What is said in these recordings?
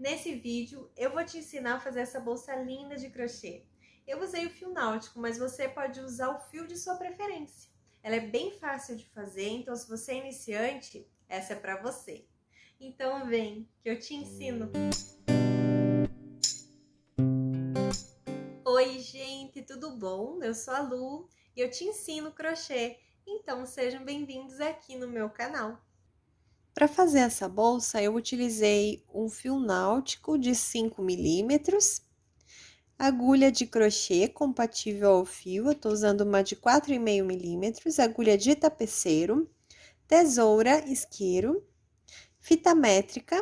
Nesse vídeo, eu vou te ensinar a fazer essa bolsa linda de crochê. Eu usei o fio náutico, mas você pode usar o fio de sua preferência. Ela é bem fácil de fazer, então se você é iniciante, essa é para você. Então vem, que eu te ensino. Oi, gente, tudo bom? Eu sou a Lu e eu te ensino crochê. Então sejam bem-vindos aqui no meu canal. Para fazer essa bolsa, eu utilizei um fio náutico de 5 milímetros, agulha de crochê compatível ao fio, eu tô usando uma de 4,5 milímetros, agulha de tapeceiro, tesoura, isqueiro, fita métrica,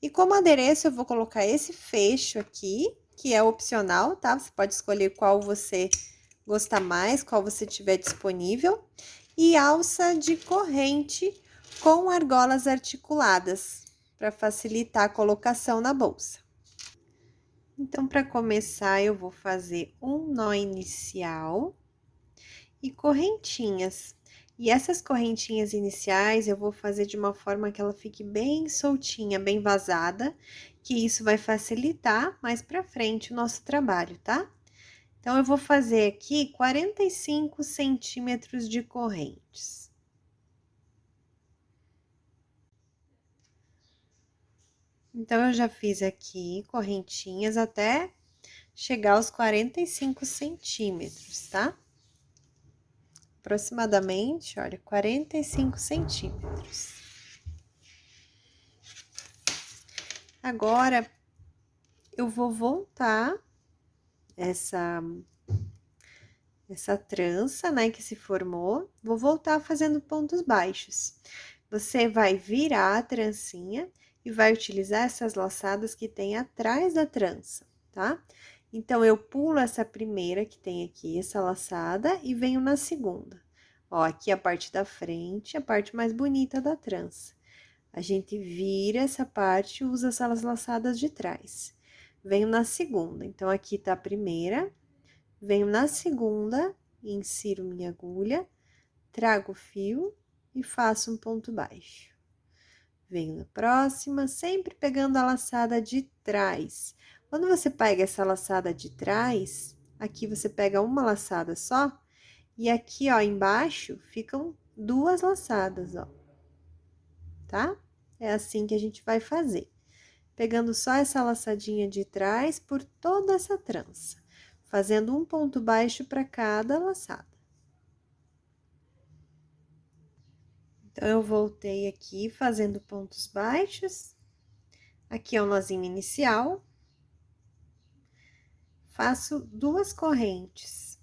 e como adereço eu vou colocar esse fecho aqui, que é opcional, tá? Você pode escolher qual você gostar mais, qual você tiver disponível, e alça de corrente com argolas articuladas, para facilitar a colocação na bolsa. Então, para começar, eu vou fazer um nó inicial e correntinhas. E essas correntinhas iniciais eu vou fazer de uma forma que ela fique bem soltinha, bem vazada, que isso vai facilitar mais para frente o nosso trabalho, tá? Então, eu vou fazer aqui 45 centímetros de correntes. Então, eu já fiz aqui correntinhas até chegar aos 45 centímetros, tá? Aproximadamente, olha, 45 centímetros. Agora, eu vou voltar essa trança, né, que se formou, vou voltar fazendo pontos baixos. Você vai virar a trancinha e vai utilizar essas laçadas que tem atrás da trança, tá? Então, eu pulo essa primeira que tem aqui, essa laçada, e venho na segunda. Ó, aqui a parte da frente, a parte mais bonita da trança. A gente vira essa parte e usa essas laçadas de trás. Venho na segunda, então, aqui tá a primeira, venho na segunda, insiro minha agulha, trago o fio e faço um ponto baixo. Venho na próxima, sempre pegando a laçada de trás. Quando você pega essa laçada de trás, aqui você pega uma laçada só, e aqui, ó, embaixo, ficam duas laçadas, ó, tá? É assim que a gente vai fazer. Pegando só essa laçadinha de trás por toda essa trança, fazendo um ponto baixo para cada laçada. Então, eu voltei aqui fazendo pontos baixos. Aqui é o nozinho inicial. Faço duas correntes.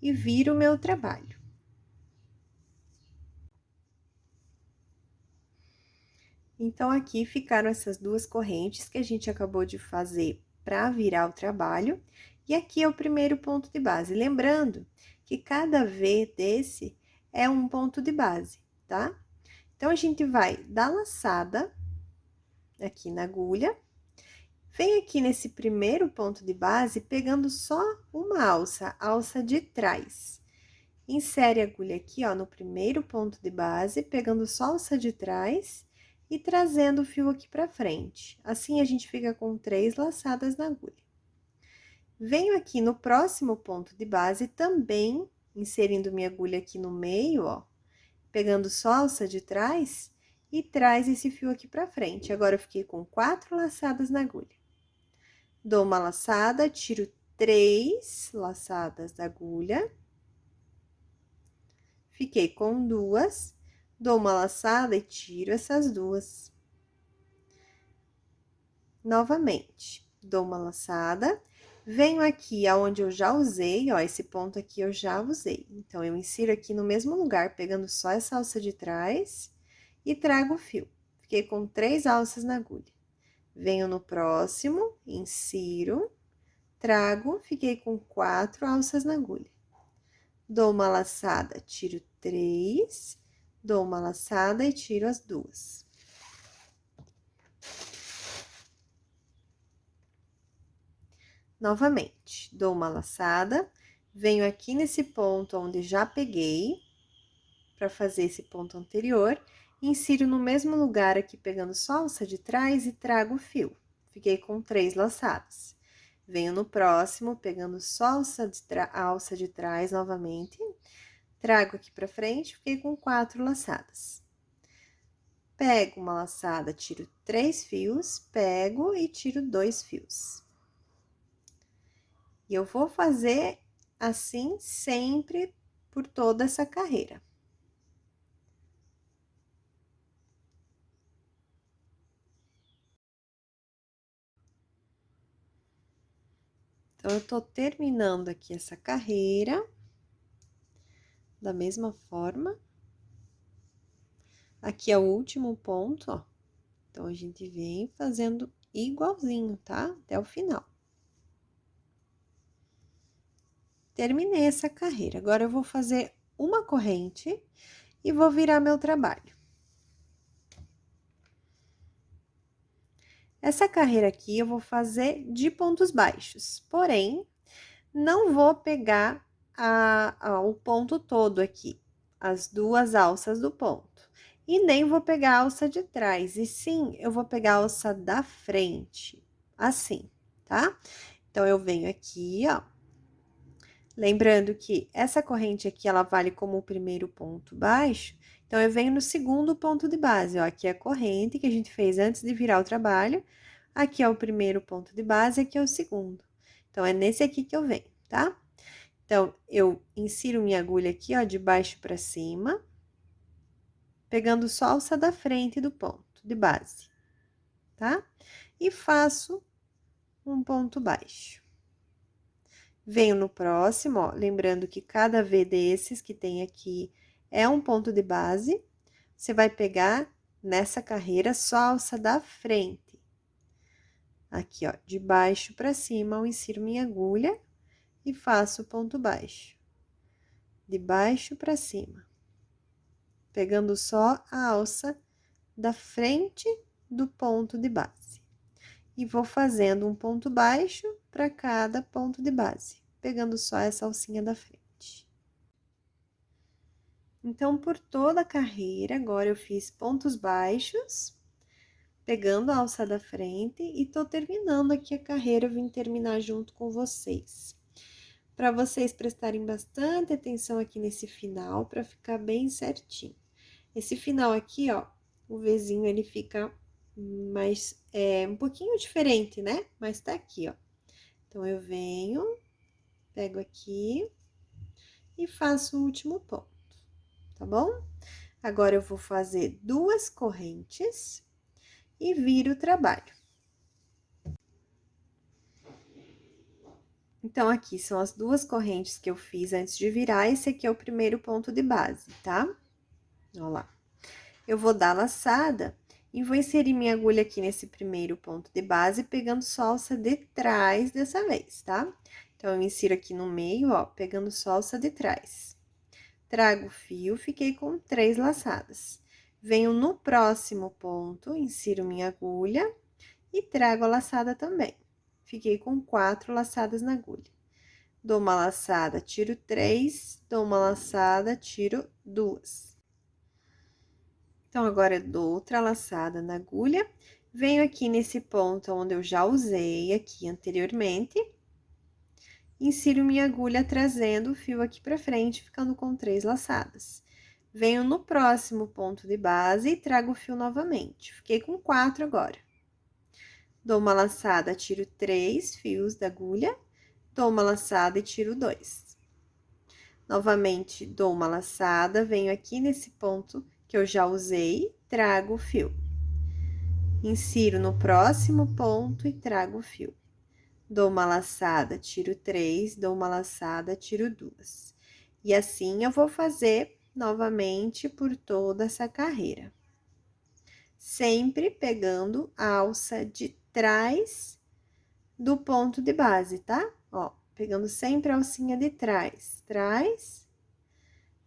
E viro o meu trabalho. Então, aqui ficaram essas duas correntes que a gente acabou de fazer para virar o trabalho. E aqui é o primeiro ponto de base. Lembrando que cada V desse é um ponto de base, tá? Então, a gente vai dar laçada aqui na agulha. Vem aqui nesse primeiro ponto de base, pegando só uma alça, alça de trás. Insere a agulha aqui, ó, no primeiro ponto de base, pegando só a alça de trás e trazendo o fio aqui pra frente. Assim, a gente fica com 3 laçadas na agulha. Venho aqui no próximo ponto de base, também inserindo minha agulha aqui no meio, ó, pegando só a alça de trás e traz esse fio aqui pra frente. Agora, eu fiquei com 4 laçadas na agulha. Dou uma laçada, tiro 3 laçadas da agulha. Fiquei com duas, dou uma laçada e tiro essas duas. Novamente, dou uma laçada, venho aqui aonde eu já usei, ó, esse ponto aqui eu já usei. Então, eu insiro aqui no mesmo lugar, pegando só essa alça de trás e trago o fio. Fiquei com 3 alças na agulha. Venho no próximo, insiro, trago, fiquei com 4 alças na agulha. Dou uma laçada, tiro 3, dou uma laçada e tiro as duas. Novamente, dou uma laçada, venho aqui nesse ponto onde já peguei, para fazer esse ponto anterior, insiro no mesmo lugar aqui, pegando só a alça de trás e trago o fio. Fiquei com 3 laçadas. Venho no próximo, pegando só a alça de trás novamente, trago aqui pra frente, fiquei com 4 laçadas. Pego uma laçada, tiro 3 fios, pego e tiro 2 fios. E eu vou fazer assim sempre por toda essa carreira. Então, eu tô terminando aqui essa carreira da mesma forma. Aqui é o último ponto, ó. Então, a gente vem fazendo igualzinho, tá? Até o final. Terminei essa carreira. Agora, eu vou fazer uma corrente e vou virar meu trabalho. Essa carreira aqui eu vou fazer de pontos baixos, porém, não vou pegar o ponto todo aqui, as 2 alças do ponto. E nem vou pegar a alça de trás, e sim, eu vou pegar a alça da frente, assim, tá? Então, eu venho aqui, ó. Lembrando que essa corrente aqui, ela vale como o primeiro ponto baixo, então, eu venho no segundo ponto de base, ó. Aqui é a corrente que a gente fez antes de virar o trabalho, aqui é o primeiro ponto de base, aqui é o segundo. Então, é nesse aqui que eu venho, tá? Então, eu insiro minha agulha aqui, ó, de baixo pra cima, pegando só a alça da frente do ponto de base, tá? E faço um ponto baixo. Venho no próximo, ó, lembrando que cada V desses que tem aqui é um ponto de base, você vai pegar nessa carreira só a alça da frente. Aqui, ó, de baixo pra cima, eu insiro minha agulha e faço o ponto baixo. De baixo pra cima. Pegando só a alça da frente do ponto de base. E vou fazendo um ponto baixo para cada ponto de base, pegando só essa alcinha da frente. Então, por toda a carreira, agora eu fiz pontos baixos, pegando a alça da frente e tô terminando aqui a carreira, eu vim terminar junto com vocês. Para vocês prestarem bastante atenção aqui nesse final, para ficar bem certinho. Esse final aqui, ó, o Vzinho, ele fica mais, um pouquinho diferente, né? Mas tá aqui, ó. Então, eu venho, pego aqui e faço o último ponto, tá bom? Agora, eu vou fazer 2 correntes e viro o trabalho. Então, aqui são as 2 correntes que eu fiz antes de virar, esse aqui é o primeiro ponto de base, tá? Ó lá. Eu vou dar laçada e vou inserir minha agulha aqui nesse primeiro ponto de base, pegando só a alça de trás dessa vez, tá? Então, eu insiro aqui no meio, ó, pegando só a alça de trás. Trago o fio, fiquei com 3 laçadas. Venho no próximo ponto, insiro minha agulha e trago a laçada também. Fiquei com 4 laçadas na agulha. Dou uma laçada, tiro 3, dou uma laçada, tiro 2. Então, agora, eu dou outra laçada na agulha, venho aqui nesse ponto onde eu já usei aqui anteriormente, insiro minha agulha trazendo o fio aqui pra frente, ficando com 3 laçadas. Venho no próximo ponto de base e trago o fio novamente, fiquei com 4 agora. Dou uma laçada, tiro 3 fios da agulha, dou uma laçada e tiro 2. Novamente, dou uma laçada, venho aqui nesse ponto que eu já usei, trago o fio. Insiro no próximo ponto e trago o fio. Dou uma laçada, tiro 3, dou uma laçada, tiro 2. E assim eu vou fazer novamente por toda essa carreira. Sempre pegando a alça de trás do ponto de base, tá? Ó, pegando sempre a alcinha de trás. Trás,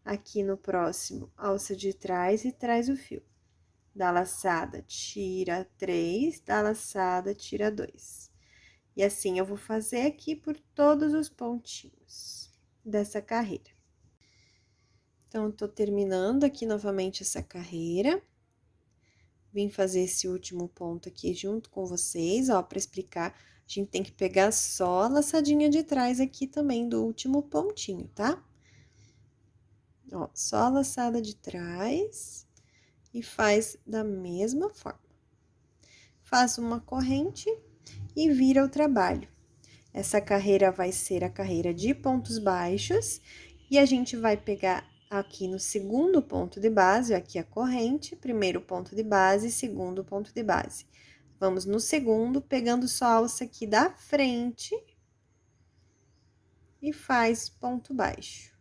aqui no próximo, alça de trás e traz o fio. Dá laçada, tira 3, dá laçada, tira 2. E assim eu vou fazer aqui por todos os pontinhos dessa carreira. Então, eu tô terminando aqui novamente essa carreira. vim fazer esse último ponto aqui junto com vocês, ó, para explicar. A gente tem que pegar só a laçadinha de trás aqui também do último pontinho, tá? Ó, só a laçada de trás e faz da mesma forma. Faz uma corrente e vira o trabalho. Essa carreira vai ser a carreira de pontos baixos e a gente vai pegar aqui no segundo ponto de base, aqui a corrente, primeiro ponto de base, segundo ponto de base. Vamos no segundo, pegando só a alça aqui da frente e faz ponto baixo.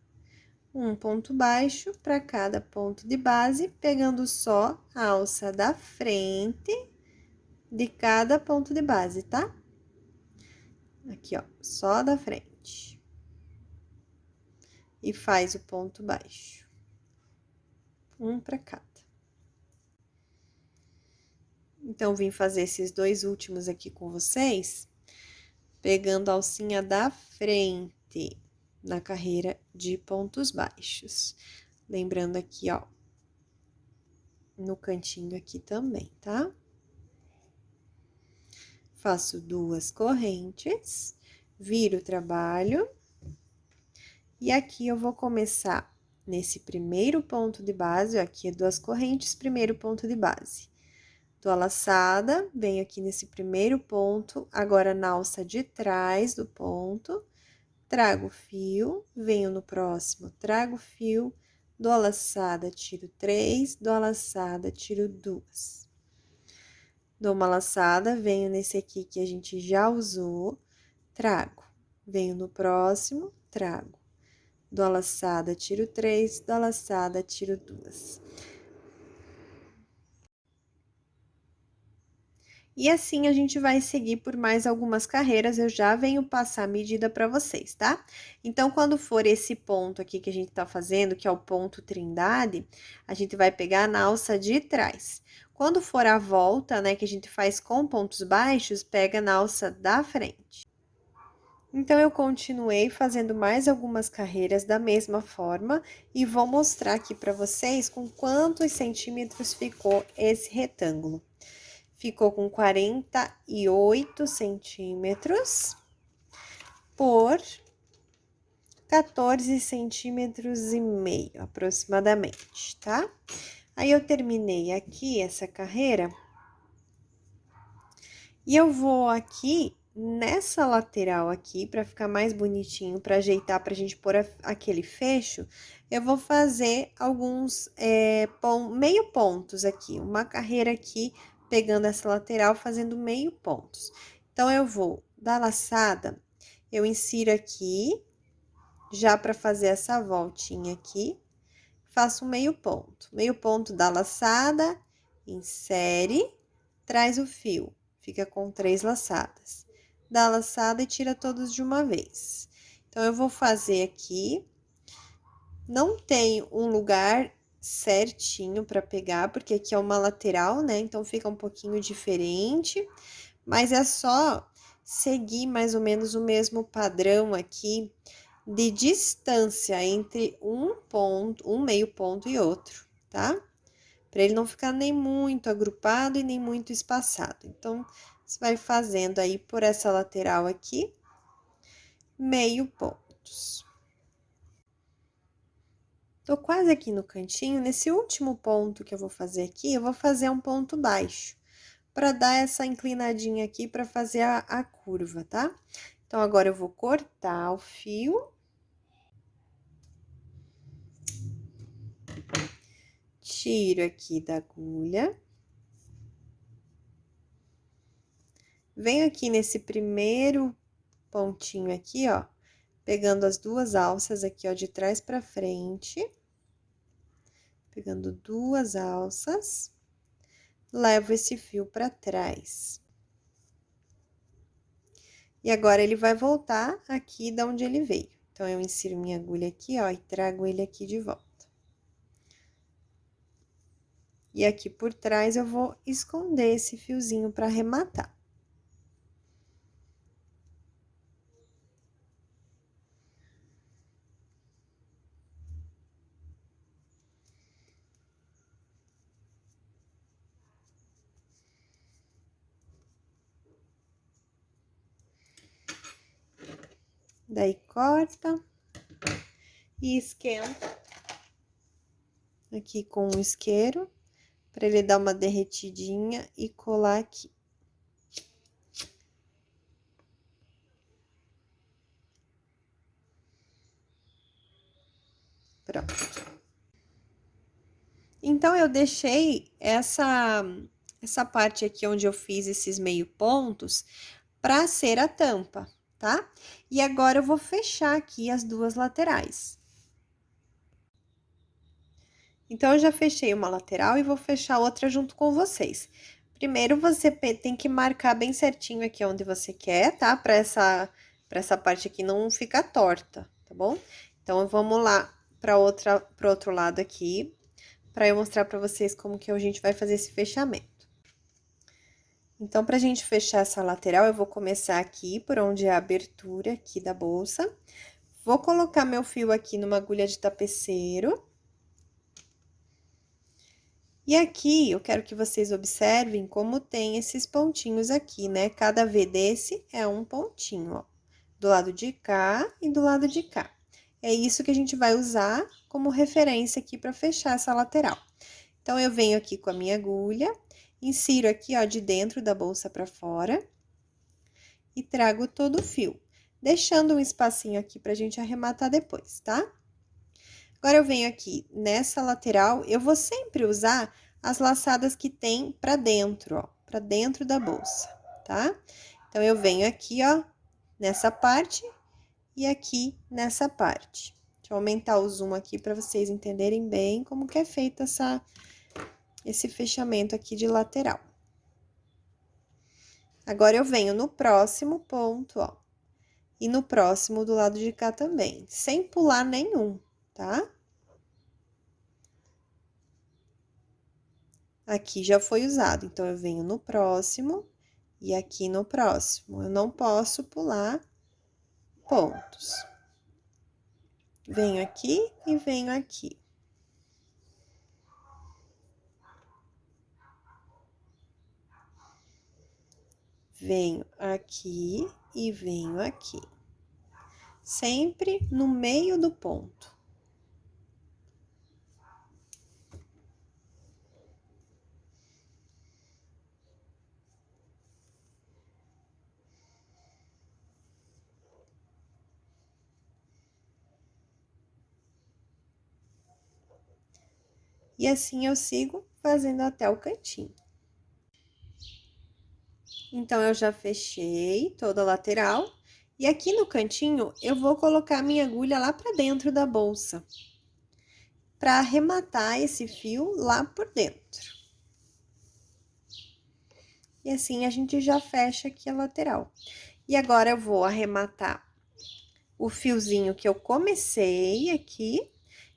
Um ponto baixo para cada ponto de base, pegando só a alça da frente de cada ponto de base, tá? Aqui, ó, só da frente. E faz o ponto baixo. Um para cada. Então, vim fazer esses dois últimos aqui com vocês, pegando a alcinha da frente na carreira de pontos baixos. Lembrando aqui, ó, no cantinho aqui também, tá? Faço duas correntes, viro o trabalho. E aqui eu vou começar nesse primeiro ponto de base, ó, aqui é duas correntes, primeiro ponto de base. Dou a laçada, venho aqui nesse primeiro ponto, agora na alça de trás do ponto, trago o fio, venho no próximo, trago o fio, dou a laçada, tiro 3, dou a laçada, tiro 2. Dou uma laçada, venho nesse aqui que a gente já usou, trago. Venho no próximo, trago. Dou a laçada, tiro 3, dou a laçada, tiro 2. E assim a gente vai seguir por mais algumas carreiras, eu já venho passar a medida para vocês, tá? Então, quando for esse ponto aqui que a gente tá fazendo, que é o ponto trindade, a gente vai pegar na alça de trás. Quando for a volta, né, que a gente faz com pontos baixos, pega na alça da frente. Então, eu continuei fazendo mais algumas carreiras da mesma forma e vou mostrar aqui para vocês com quantos centímetros ficou esse retângulo. Ficou com 48 centímetros por 14 centímetros e meio, aproximadamente, tá? Aí, eu terminei aqui essa carreira e eu vou aqui nessa lateral aqui, para ficar mais bonitinho, para ajeitar, pra gente pôr aquele fecho, eu vou fazer alguns meio pontos aqui, uma carreira aqui, pegando essa lateral, fazendo meio pontos. Então, eu vou dar laçada, eu insiro aqui, já para fazer essa voltinha aqui, faço um meio ponto da laçada, insere, traz o fio, fica com 3 laçadas. Dá a laçada e tira todos de uma vez. Então, eu vou fazer aqui, não tem um lugar certinho para pegar, porque aqui é uma lateral, né? Então, fica um pouquinho diferente, mas é só seguir mais ou menos o mesmo padrão aqui de distância entre um ponto, um meio ponto e outro, tá? Para ele não ficar nem muito agrupado e nem muito espaçado. Então, você vai fazendo aí por essa lateral aqui, meio pontos. Tô quase aqui no cantinho, nesse último ponto que eu vou fazer aqui, eu vou fazer um ponto baixo, para dar essa inclinadinha aqui para fazer a curva, tá? Então, agora eu vou cortar o fio. Tiro aqui da agulha. Venho aqui nesse primeiro pontinho aqui, ó, pegando as duas alças aqui, ó, de trás pra frente. Pegando duas alças, levo esse fio pra trás. E agora, ele vai voltar aqui da onde ele veio. Então, eu insiro minha agulha aqui, ó, e trago ele aqui de volta. E aqui por trás, eu vou esconder esse fiozinho pra arrematar. Daí corta e esquenta aqui com o isqueiro, para ele dar uma derretidinha e colar aqui. Pronto. Então, eu deixei essa parte aqui onde eu fiz esses meio pontos para ser a tampa, tá? E agora eu vou fechar aqui as duas laterais. Então, eu já fechei uma lateral e vou fechar outra junto com vocês. Primeiro, você tem que marcar bem certinho aqui onde você quer, tá? Para essa parte aqui não ficar torta, tá bom? Então, vamos lá para outro lado aqui, para eu mostrar para vocês como que a gente vai fazer esse fechamento. Então, pra gente fechar essa lateral, eu vou começar aqui por onde é a abertura aqui da bolsa. Vou colocar meu fio aqui numa agulha de tapeceiro. E aqui, eu quero que vocês observem como tem esses pontinhos aqui, né? Cada V desse é um pontinho, ó. Do lado de cá e do lado de cá. É isso que a gente vai usar como referência aqui para fechar essa lateral. Então, eu venho aqui com a minha agulha, insiro aqui, ó, de dentro da bolsa para fora e trago todo o fio, deixando um espacinho aqui pra gente arrematar depois, tá? Agora, eu venho aqui nessa lateral, eu vou sempre usar as laçadas que tem pra dentro, ó, pra dentro da bolsa, tá? Então, eu venho aqui, ó, nessa parte e aqui nessa parte. Deixa eu aumentar o zoom aqui pra vocês entenderem bem como que é feito esse fechamento aqui de lateral. Agora, eu venho no próximo ponto, ó, e no próximo do lado de cá também, sem pular nenhum, tá? Aqui já foi usado, então, eu venho no próximo e aqui no próximo. Eu não posso pular pontos. Venho aqui e venho aqui. Venho aqui e venho aqui. Sempre no meio do ponto. E assim eu sigo fazendo até o cantinho. Então, eu já fechei toda a lateral. E aqui no cantinho, eu vou colocar minha agulha lá pra dentro da bolsa, para arrematar esse fio lá por dentro. E assim, a gente já fecha aqui a lateral. E agora, eu vou arrematar o fiozinho que eu comecei aqui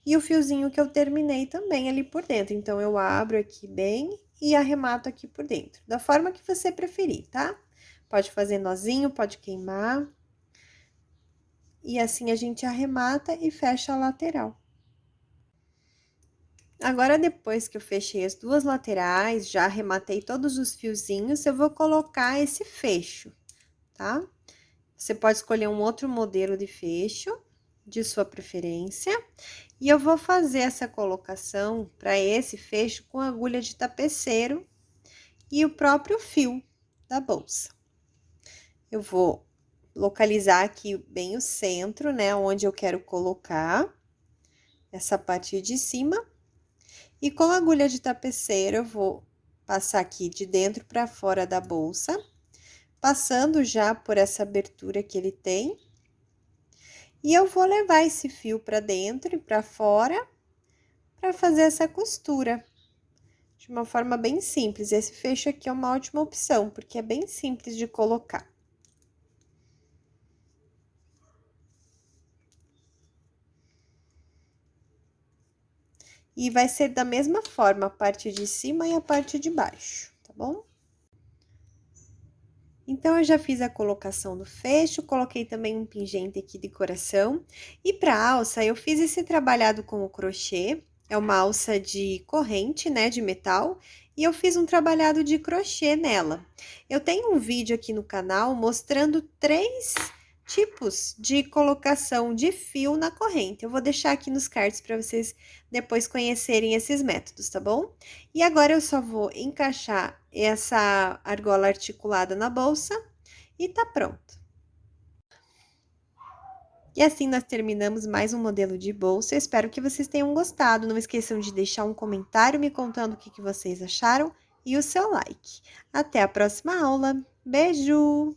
e o fiozinho que eu terminei também ali por dentro. Então, eu abro aqui bem e arremato aqui por dentro, da forma que você preferir, tá? Pode fazer nozinho, pode queimar. E assim, a gente arremata e fecha a lateral. Agora, depois que eu fechei as duas laterais, já arrematei todos os fiozinhos, eu vou colocar esse fecho, tá? Você pode escolher um outro modelo de fecho, de sua preferência. E eu vou fazer essa colocação para esse fecho com agulha de tapeceiro e o próprio fio da bolsa. Eu vou localizar aqui bem o centro, né, onde eu quero colocar essa parte de cima. E com a agulha de tapeceiro, eu vou passar aqui de dentro para fora da bolsa, passando já por essa abertura que ele tem. E eu vou levar esse fio para dentro e para fora, para fazer essa costura. De uma forma bem simples. Esse fecho aqui é uma ótima opção, porque é bem simples de colocar. E vai ser da mesma forma a parte de cima e a parte de baixo, tá bom? Então, eu já fiz a colocação do fecho, coloquei também um pingente aqui de coração. E pra alça, eu fiz esse trabalhado com o crochê, é uma alça de corrente, né, de metal, e eu fiz um trabalhado de crochê nela. Eu tenho um vídeo aqui no canal mostrando 3 tipos de colocação de fio na corrente. Eu vou deixar aqui nos cards para vocês depois conhecerem esses métodos, tá bom? E agora eu só vou encaixar essa argola articulada na bolsa e tá pronto. E assim nós terminamos mais um modelo de bolsa. Eu espero que vocês tenham gostado. Não esqueçam de deixar um comentário me contando o que vocês acharam e o seu like. Até a próxima aula. Beijo!